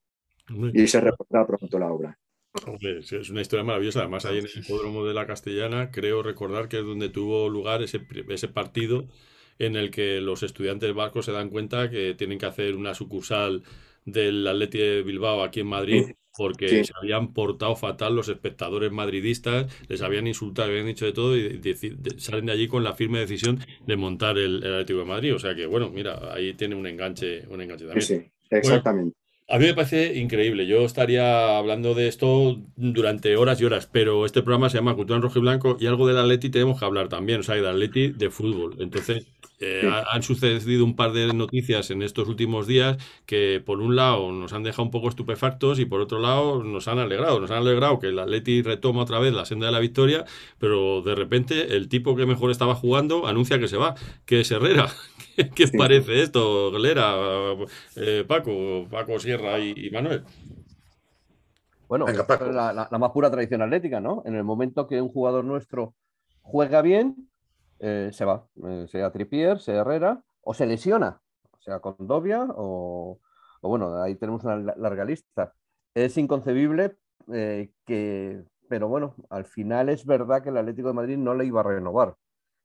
Y se reporta pronto la obra. Hombre, es una historia maravillosa. Además, ahí en el hipódromo de la Castellana, creo recordar que es donde tuvo lugar ese partido en el que los estudiantes vascos se dan cuenta que tienen que hacer una sucursal del Athletic de Bilbao aquí en Madrid porque Sí. se habían portado fatal los espectadores madridistas, les habían insultado, habían dicho de todo y salen de allí con la firme decisión de montar el Atlético de Madrid. O sea que, bueno, mira, ahí tiene un enganche también. Sí, exactamente. Bueno, a mí me parece increíble. Yo estaría hablando de esto durante horas y horas, pero este programa se llama Cultura en Rojo y Blanco y algo del Atleti tenemos que hablar también, o sea, del Atleti de fútbol. Entonces, han sucedido un par de noticias en estos últimos días que por un lado nos han dejado un poco estupefactos y por otro lado nos han alegrado. Nos han alegrado que el Atleti retoma otra vez la senda de la victoria, pero de repente el tipo que mejor estaba jugando anuncia que se va, que es Herrera. ¿Qué parece esto, Galera, Paco Sierra y Manuel? Bueno, Venga, es Paco. la más pura tradición atlética, ¿no? En el momento que un jugador nuestro juega bien, se va. Sea Trippier, sea Herrera, o se lesiona, sea Condovia, o bueno, ahí tenemos una larga lista. Es inconcebible pero bueno, al final es verdad que el Atlético de Madrid no le iba a renovar.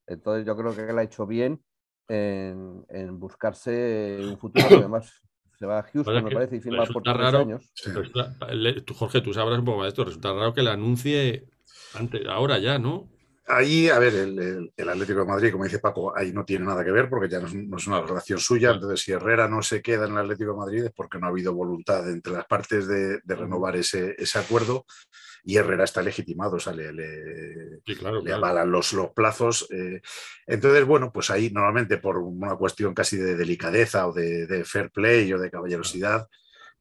Entonces yo creo que él ha hecho bien en buscarse un futuro, que además se va a Houston, me parece, y firma por 3 años. Jorge, tú sabrás un poco más de esto. Resulta raro que le anuncie ahora ya, ¿no? Ahí, a ver, el Atlético de Madrid, como dice Paco, ahí no tiene nada que ver porque ya no es una relación suya. Entonces, si Herrera no se queda en el Atlético de Madrid es porque no ha habido voluntad entre las partes de renovar ese acuerdo. Y Herrera está legitimado, o sea, le avalan los plazos. Entonces, bueno, pues ahí normalmente por una cuestión casi de delicadeza o de fair play o de caballerosidad,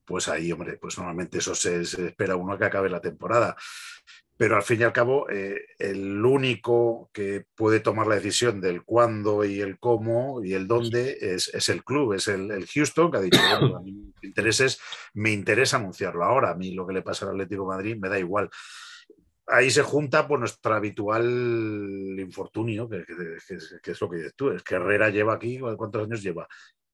pues ahí, hombre, pues normalmente eso se espera uno a que acabe la temporada. Pero al fin y al cabo, el único que puede tomar la decisión del cuándo y el cómo y el dónde es el club, es el Houston, que ha dicho, bueno, a mí me interesa anunciarlo ahora. A mí lo que le pasa al Atlético de Madrid me da igual. Ahí se junta pues, nuestro habitual infortunio, que es lo que dices tú, es que Herrera lleva aquí, ¿cuántos años lleva?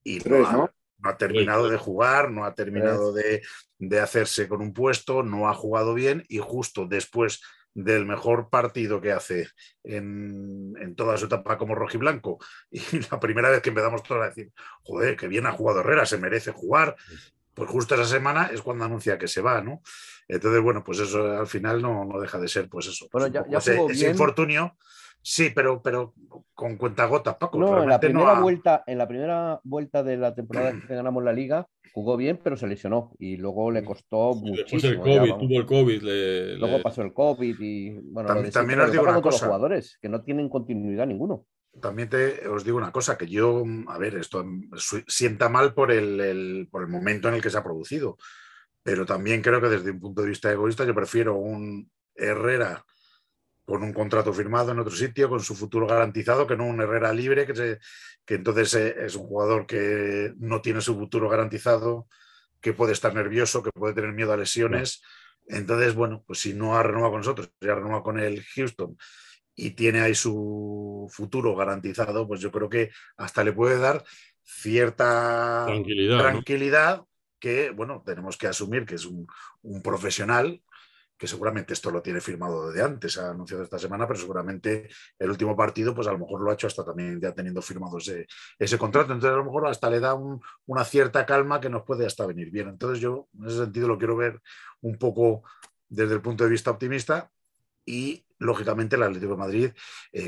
Y 3, ¿no? No ha terminado de jugar, no ha terminado de hacerse con un puesto, no ha jugado bien y justo después del mejor partido que hace en toda su etapa como rojiblanco y la primera vez que empezamos todos a decir, joder, que bien ha jugado Herrera, se merece jugar, pues justo esa semana es cuando anuncia que se va, ¿no? Entonces, bueno, pues eso al final no deja de ser, pues eso, Bueno, pues ese infortunio, Sí, pero con cuentagotas, Paco. No, Realmente no ha... en la primera vuelta de la temporada que ganamos la liga, jugó bien, pero se lesionó y luego le costó Sí, después el muchísimo ya, COVID, vamos. tuvo el COVID, Luego pasó el COVID y bueno, lo de También siempre, lo os que digo pasa una con todos los cosa. jugadores, que no tienen continuidad ninguno. También os digo una cosa, que yo, a ver, esto sienta mal por por el momento en el que se ha producido, pero también creo que desde un punto de vista egoísta yo prefiero un Herrera con un contrato firmado en otro sitio, con su futuro garantizado, que no un Herrera libre, que entonces es un jugador que no tiene su futuro garantizado, que puede estar nervioso, que puede tener miedo a lesiones. Entonces, bueno, pues si no ha renovado con nosotros, ya ha renovado con el Houston y tiene ahí su futuro garantizado, pues yo creo que hasta le puede dar cierta tranquilidad, ¿no? tranquilidad que, bueno, tenemos que asumir que es un profesional, que seguramente esto lo tiene firmado desde antes, se ha anunciado esta semana, pero seguramente el último partido, pues a lo mejor lo ha hecho hasta también ya teniendo firmado ese contrato. Entonces a lo mejor hasta le da una cierta calma que nos puede hasta venir bien. Entonces yo en ese sentido lo quiero ver un poco desde el punto de vista optimista. Y, lógicamente, el Atlético de Madrid,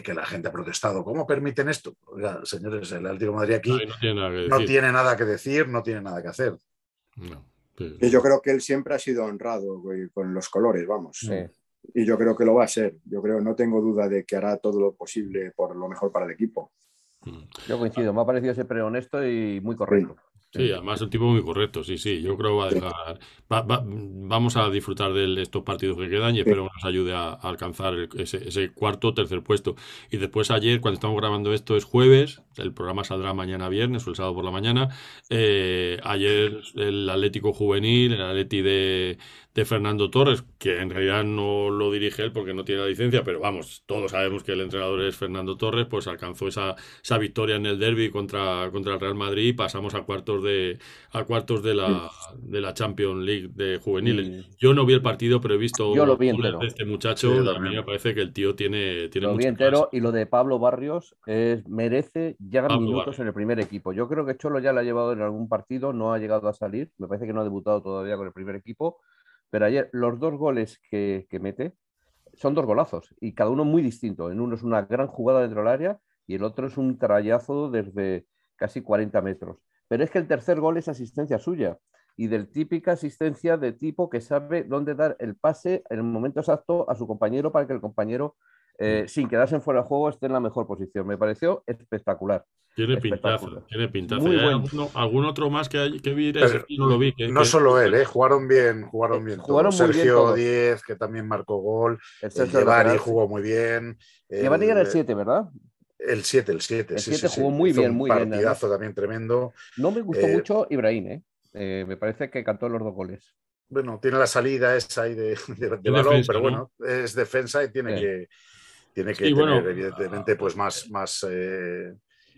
que la gente ha protestado. ¿Cómo permiten esto? Oiga, señores, el Atlético de Madrid aquí Ahí no tiene nada que no decir. tiene nada que decir, no tiene nada que hacer. No. Sí. Y yo creo que él siempre ha sido honrado, güey, con los colores, vamos. Sí. Y yo creo que lo va a ser. Yo creo, no tengo duda de que hará todo lo posible por lo mejor para el equipo. Yo coincido, me ha parecido siempre honesto y muy correcto. Sí, además es un tipo muy correcto, sí, yo creo que va a dejar, vamos a disfrutar de estos partidos que quedan y espero que nos ayude a alcanzar ese cuarto o tercer puesto. Y después ayer, cuando estamos grabando esto, es jueves, el programa saldrá mañana viernes o el sábado por la mañana. Ayer el Atlético Juvenil, el Atleti de Fernando Torres, que en realidad no lo dirige él porque no tiene la licencia, pero vamos, todos sabemos que el entrenador es Fernando Torres, pues alcanzó esa victoria en el derbi contra el Real Madrid y pasamos a cuartos de la Champions League de juveniles. Yo no vi el partido, pero he visto Yo lo vi goles entero. de este muchacho Sí, y a mí también. me parece que el tío tiene Lo vi mucha entero clase. y lo de Pablo Barrios merece ya Pablo minutos Barrios. en el primer equipo. Yo creo que Cholo ya lo ha llevado en algún partido, no ha llegado a salir, me parece que no ha debutado todavía con el primer equipo, pero ayer los dos goles que mete son dos golazos y cada uno muy distinto. En uno es una gran jugada dentro del área y el otro es un trayazo desde casi 40 metros. Pero es que el tercer gol es asistencia suya y del típica asistencia de tipo que sabe dónde dar el pase en el momento exacto a su compañero para que el compañero, sin quedarse en fuera de juego, esté en la mejor posición. Me pareció espectacular. Tiene Espectacular. pintaza, tiene pintaza. Muy ¿Y hay buen. algún otro más que vi? Ese Pero sí no lo vi. no solo él, jugaron bien Jugaron todos. muy bien Sergio todos. Díez, que también marcó gol, El el Sergio del Llevari lateral. jugó muy bien, Llevan era el 7, ¿verdad? el 7, El sí, 7 jugó muy hizo bien, un muy bien. Además, partidazo también tremendo. no me gustó Eh, mucho Ibrahim, me parece que cantó los dos goles. Bueno, tiene la salida esa ahí de Es balón, defensa, pero ¿no? bueno, es defensa y tiene que Sí, tener, bueno, evidentemente, pues más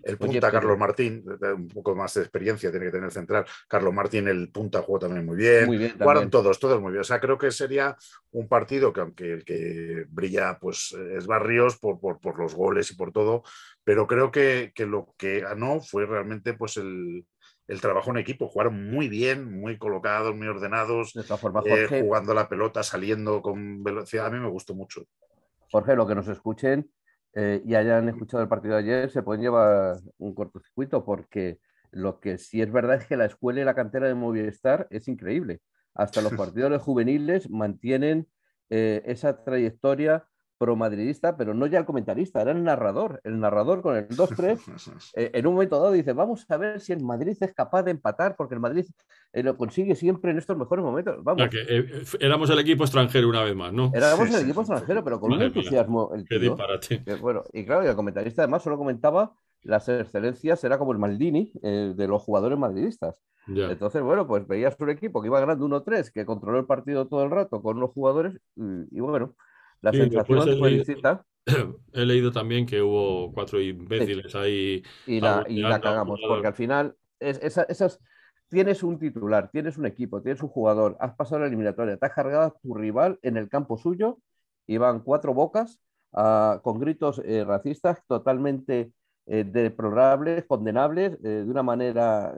el Oye, punta, Carlos pero Martín, un poco más de experiencia tiene que tener central. Carlos Martín, el punta, jugó también muy bien. muy bien Jugaron también. todos muy bien. O sea, creo que sería un partido que, aunque el que brilla pues es Barrios por los goles y por todo, pero creo que lo que ganó fue realmente pues el trabajo en equipo. Jugaron muy bien, muy colocados, muy ordenados, De todas formas, Jorge, jugando la pelota, saliendo con velocidad. A mí me gustó mucho. lo que nos escuchen y hayan escuchado el partido de ayer, se pueden llevar un cortocircuito, porque lo que sí es verdad es que la escuela y la cantera de Movistar es increíble. Hasta los partidos de juveniles mantienen esa trayectoria pro-madridista, pero no ya el comentarista, era el narrador. El narrador con el 2-3, en un momento dado dice, vamos a ver si el Madrid es capaz de empatar, porque el Madrid lo consigue siempre en estos mejores momentos. o Vamos, sea que éramos el equipo extranjero una vez más, ¿no? éramos el Sí, equipo un extranjero, poquito. pero con un Madre mía, entusiasmo el qué tío. disparate. Bueno, y claro, y el comentarista además solo comentaba las excelencias, era como el Maldini de los jugadores madridistas. Ya. Entonces, bueno, pues veías un equipo que iba ganando 1-3, que controló el partido todo el rato con los jugadores, y bueno, la Sí, después sensación fue distinta. he leído también que hubo 4 Sí, imbéciles ahí y la saboteando al cagamos, porque jugador. al final tienes un titular, tienes un equipo, tienes un jugador, has pasado la eliminatoria, te has cargado a tu rival en el campo suyo, y van cuatro bocas con gritos racistas totalmente deplorables, condenables, de una manera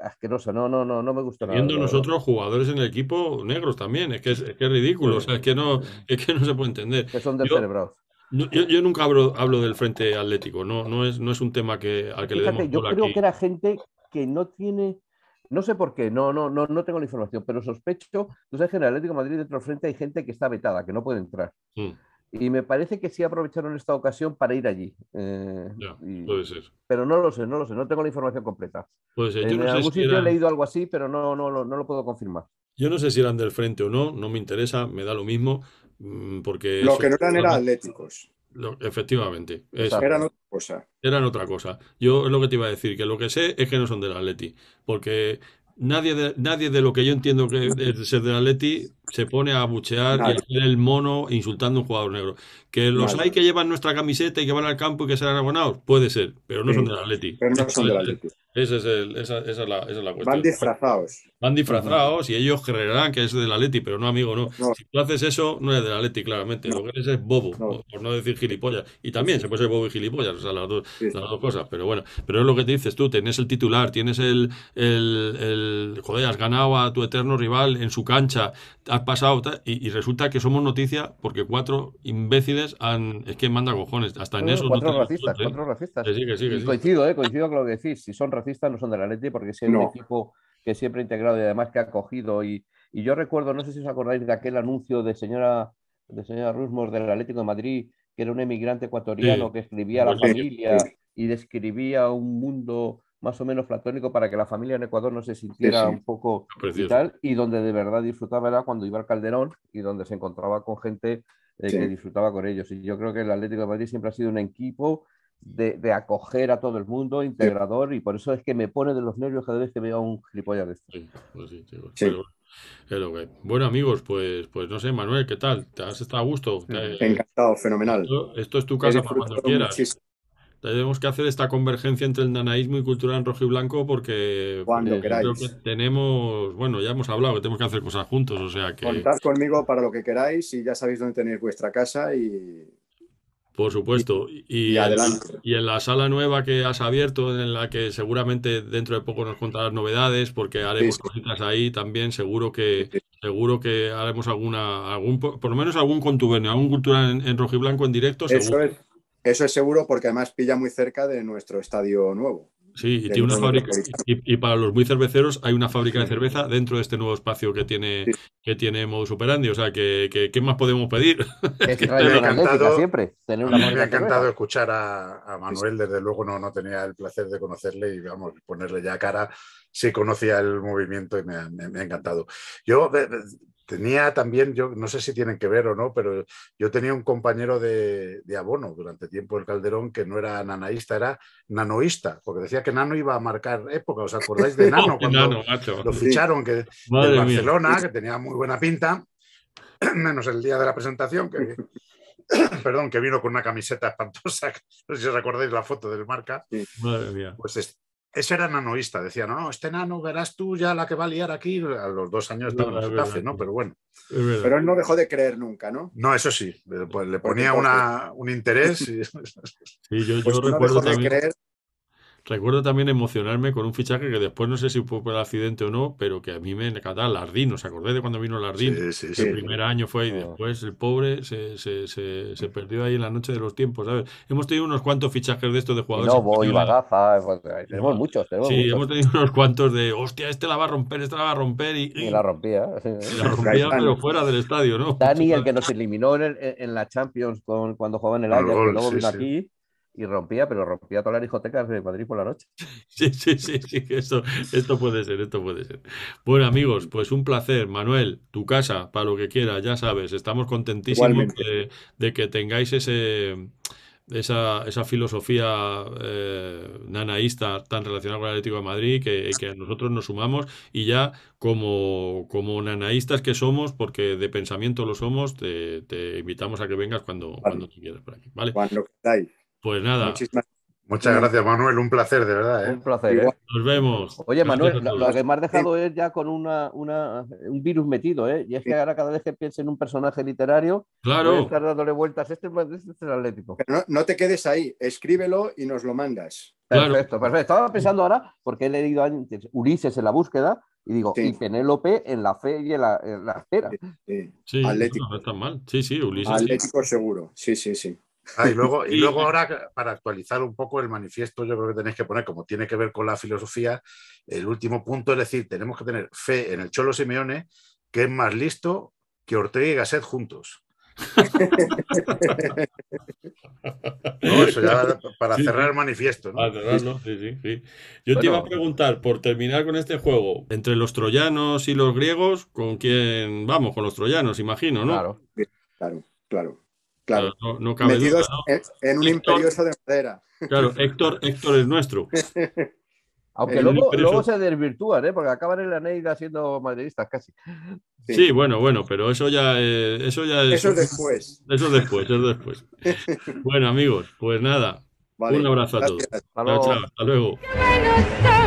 asquerosa. No me gusta nada. Teniendo nosotros jugadores en el equipo negros también, es que es ridículo, o sea, es que no se puede entender. Que son Yo, descerebrados. Yo nunca hablo del Frente Atlético, no es un tema al que le demos Fíjate, yo bola creo aquí. que era gente que no tiene, no sé por qué, no tengo la información, pero sospecho, tú sabes que en el Atlético de Madrid dentro del frente hay gente que está vetada, que no puede entrar. Mm, Y me parece que sí aprovecharon esta ocasión para ir allí. ya, puede ser. Pero no lo sé, no tengo la información completa. Puede ser. En algún sitio he leído algo así, pero no lo puedo confirmar. Yo no sé si eran del Frente o no me interesa, me da lo mismo, porque Lo eso, que no eran era atléticos, efectivamente, eso. Exacto. eran otra cosa. Eran otra cosa. Yo es lo que te iba a decir, que lo que sé es que no son del Atleti, porque nadie de lo que yo entiendo que es ser del Atleti se pone a buchear y a Nadie, hacer el mono insultando a un jugador negro. Que los hay nadie. que llevan nuestra camiseta y que van al campo y que serán abonados, puede ser, pero no son Sí, del Atleti. pero no son del Atlético. Esa es la Van cuestión. disfrazados. Van disfrazados y ellos creerán que es del Atleti, pero no, amigo, no. No, Si tú haces eso, no eres del Atleti, claramente. no, Lo que eres es bobo, no. por no decir gilipollas. Y Sí, también se puede ser bobo y gilipollas, o sea, las dos, sí, las dos cosas. Pero bueno, pero es lo que te dices tú, tienes el titular, tienes joder, has ganado a tu eterno rival en su cancha, has pasado, y resulta que somos noticia porque 4 imbéciles es que manda cojones. Hasta en eso no Cuatro tenemos racistas, suerte, ¿eh? 4 racistas. Que sí, que sí, que Y sí. coincido con lo que decís. Si son racistas, no son del Atleti, porque si hay un no. equipo que siempre ha integrado y además que ha acogido. Y yo recuerdo, no sé si os acordáis de aquel anuncio de señora Rusmos del Atlético de Madrid, que era un emigrante Sí, ecuatoriano que escribía a la Sí, buenísimo. sí, familia y describía un mundo más o menos platónico para que la familia en Ecuador no se sí, sintiera sí. un poco y Precioso. tal, y donde de verdad disfrutaba era cuando iba al Calderón y donde se encontraba con gente que Sí. disfrutaba con ellos. Y yo creo que el Atlético de Madrid siempre ha sido un equipo de acoger a todo el mundo, Sí, integrador, y por eso es que me pone de los nervios cada vez que veo a un gilipollas de estos. Sí, pues sí, chicos. sí. Pero es lo que hay. Bueno, amigos, pues no sé, Manuel, ¿qué tal? ¿Te has estado a gusto? Encantado, fenomenal. Esto es tu He casa para cuando disfrutado quieras. muchísimo Tenemos que hacer esta convergencia entre el nanaísmo y cultura en rojo y blanco porque cuando Sí, yo sí. creo que queráis. tenemos, bueno, ya hemos hablado que tenemos que hacer cosas juntos, o sea que, Contad conmigo para lo que queráis y ya sabéis dónde tenéis vuestra casa por y, supuesto, y adelante. y en la sala nueva que has abierto, en la que seguramente dentro de poco nos contarás novedades, porque Sí, haremos sí, cositas ahí también, seguro sí, que, sí. seguro que haremos por lo menos algún contubernio, algún cultura en rojo y blanco en directo, Eso seguro. es, eso es seguro porque además pilla muy cerca de nuestro estadio nuevo, Sí, y del tiene una nuevo fábrica, Metropolitano. y para los muy cerveceros hay una fábrica de cerveza dentro de este nuevo espacio que tiene, Sí, que tiene Modus Operandi. O sea, ¿qué más podemos pedir? Que Es es que Me ha tradición atlética encantado, siempre, tener a una mí me fábrica ha de encantado cerveza. escuchar a sí, sí. Manuel, desde luego no tenía el placer de conocerle y vamos, ponerle ya cara, sí conocía el movimiento y me ha encantado. Yo tenía también, yo no sé si tienen que ver o no, pero yo tenía un compañero de abono durante tiempo del Calderón que no era nanaísta, era nanoísta, porque decía que Nano iba a marcar época. ¿Os acordáis de ¡Oh, Nano qué cuando enano, macho! lo Sí, ficharon del Madre mía. Barcelona, que tenía muy buena pinta, menos el día de la presentación, perdón, que vino con una camiseta espantosa, no sé si os acordáis la foto del marca, sí. Madre mía. pues ese era nanoísta, decía, no, este nano, verás tú ya la que va a liar aquí, a los 2 años Es estaba en verdad, el es Getafe, verdad, ¿no? tío. Pero bueno, Es verdad. Pero él no dejó de creer nunca, ¿no? no, eso sí, pues le Porque ponía un interés y... Sí, yo, pues yo no recuerdo dejó de también. creer. Recuerdo también emocionarme con un fichaje que después no sé si fue por el accidente o no, pero que a mí me encantaba Lardín. ¿Os acordáis de cuando vino Lardín? Sí, sí, El Sí, sí. primer año fue y Mm. después el pobre se perdió ahí en la noche de los tiempos, ¿sabes? Hemos tenido unos cuantos fichajes de estos de Y jugadores Novo, y españoles. Bagaza, pues, tenemos muchos, tenemos Sí, hemos muchos. tenido unos cuantos de, hostia, este la va a romper, este la va a romper Y la rompía. y la rompía, Gaitán, pero fuera del estadio, ¿no? Dani, el que nos eliminó en la Champions cuando jugaba en el Con el Ajax, que gol, luego sí, vino sí. aquí y rompía, pero rompía todas las discotecas de Madrid por la noche. Sí, sí, sí, sí, que esto puede ser, esto puede ser. Bueno, amigos, pues un placer. Manuel, tu casa, para lo que quieras, ya sabes, estamos contentísimos igualmente. de que tengáis esa filosofía nanaísta tan relacionada con el Atlético de Madrid, que nosotros nos sumamos y ya como nanaístas que somos, porque de pensamiento lo somos, te invitamos a que vengas cuando Vale, tú quieras por aquí, ¿vale? cuando queráis. Pues nada, Muchísimas Muchas gracias. gracias, Manuel, un placer, de verdad, ¿eh? Un placer, ¿eh? Igual. nos vemos. Oye, Gracias Manuel, a lo todos. que me has dejado es ya con un virus metido, ¿eh? Y es que ahora cada vez que piense en un personaje literario, voy a Claro. estar dándole vueltas. Este es el Atlético. Pero no te quedes ahí, escríbelo y nos lo mandas. Claro, Perfecto, perfecto. Estaba pensando ahora, porque he leído antes Ulises en la búsqueda, y digo, Sí, y Penélope en la fe y en la espera. sí. sí, Atlético. no está mal. Sí, sí, Ulises, sí. Atlético seguro. Sí, sí, sí. Y luego ahora, para actualizar un poco el manifiesto, yo creo que tenéis que poner, como tiene que ver con la filosofía, el último punto, es decir, tenemos que tener fe en el Cholo Simeone, que es más listo que Ortega y Gasset juntos. No, eso ya para cerrar el manifiesto, ¿no? Para cerrarlo, sí. Yo te iba a preguntar, por terminar con este juego, entre los troyanos y los griegos, ¿con quién vamos? Con los troyanos, imagino, ¿no? Claro. No cabe Metidos duda, ¿no? en un imperioso de madera. Claro, Héctor es nuestro. Aunque luego se desvirtúan, ¿eh? Porque acaban en la Neida siendo madridistas casi. Sí, bueno, pero eso ya es... Eso es después. Eso es después. Bueno, amigos, pues nada. Vale, un abrazo a todos. Hasta luego. Chao, hasta luego. ¡Qué buenos son!